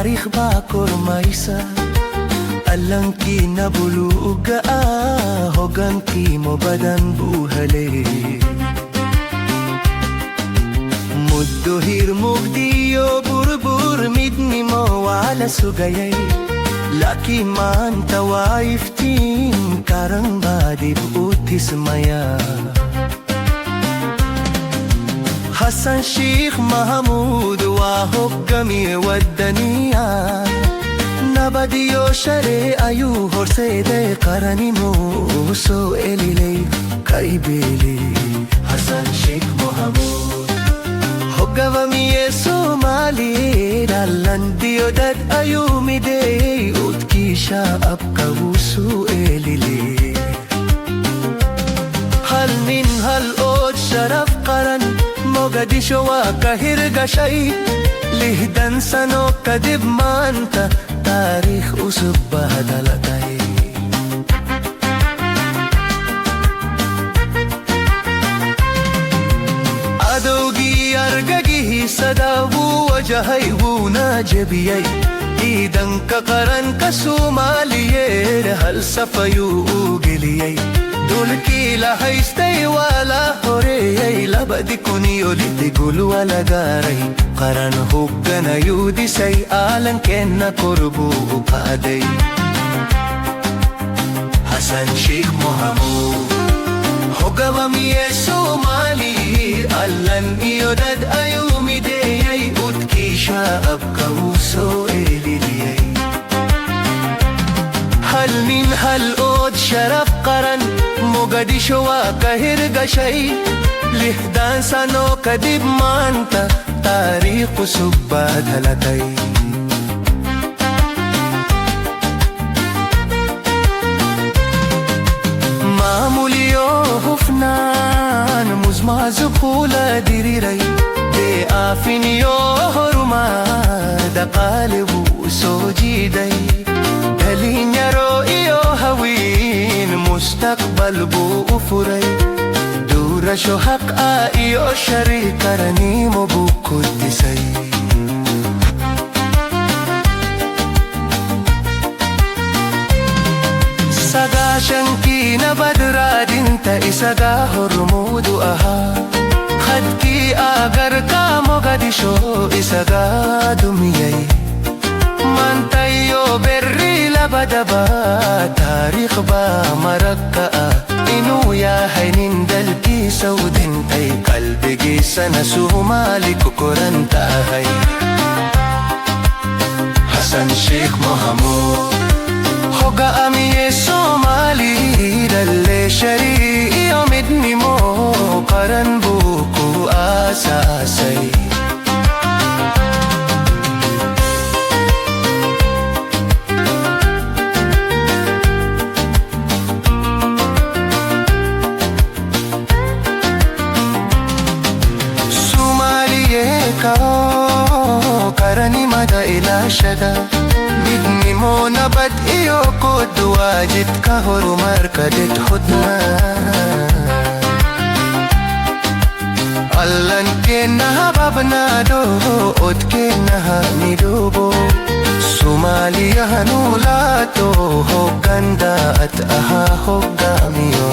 taarikh kormaysa Alangkii na buluga Hogankii mo badan buhale Muddo hirmugdiyo burbur midni mo wala sugayay Laki man tawaiftin karang badib utis maya Hassan Sheikh Mahmud wa hoggami waddaniya Nabadiyo share ayu horsede qarani mo so elile kaibele Hassan Sheikh Mahmud hoggawami Somali dalandiyo dad ayu mide utkisha abka usu elile hal min hal od sharaf qaran Mogadisho wa kahirga shay lihdan sano kadib manta tarikh usub bahadalatay adawgi argagi sadawu wajahay wuna jabiyay idan ka qaran ka Somaliye hal safayu geliyay dulki la haystay wala horeyay labadi kuniyo litigul wala garay qaran hoggana yudisay alan kenna korbu uqaday Hassan Sheikh Mahmud hoggawamiye Somali alan iyodad ayumideyay utkisha abka uso eliliyay hal min hal od sharaf qaran Mogadisho wa kahirga shay lihdan sano kadib manta tarikh usub bahadalatay maamuliyo hufnan muzmazu khula diriray de afiniyo horuma daqalibu sojiday dalinyaro iyo hawin mustaqbal bu ufuray durasho haqa iyo shari karani mo bukudisay sagashanki na badradinta isaga hormudu aha khadki agar ka Mogadisho isaga dumiyay mantayo berri labadaba tarikh ba marakka inuya hainin dalki saudin tay kalbigi sana Somali kukuran tahay Hassan Sheikh Mahmud hoga amiye Somali dalle shari yomidni mo qaran buku asasay karani mada ilashada midni mo nabad iyo kod wajid ka horumar kadet khudna allan ke na babna do od ke na nidobo Somalia hanula to hoganda at aha hogamiyo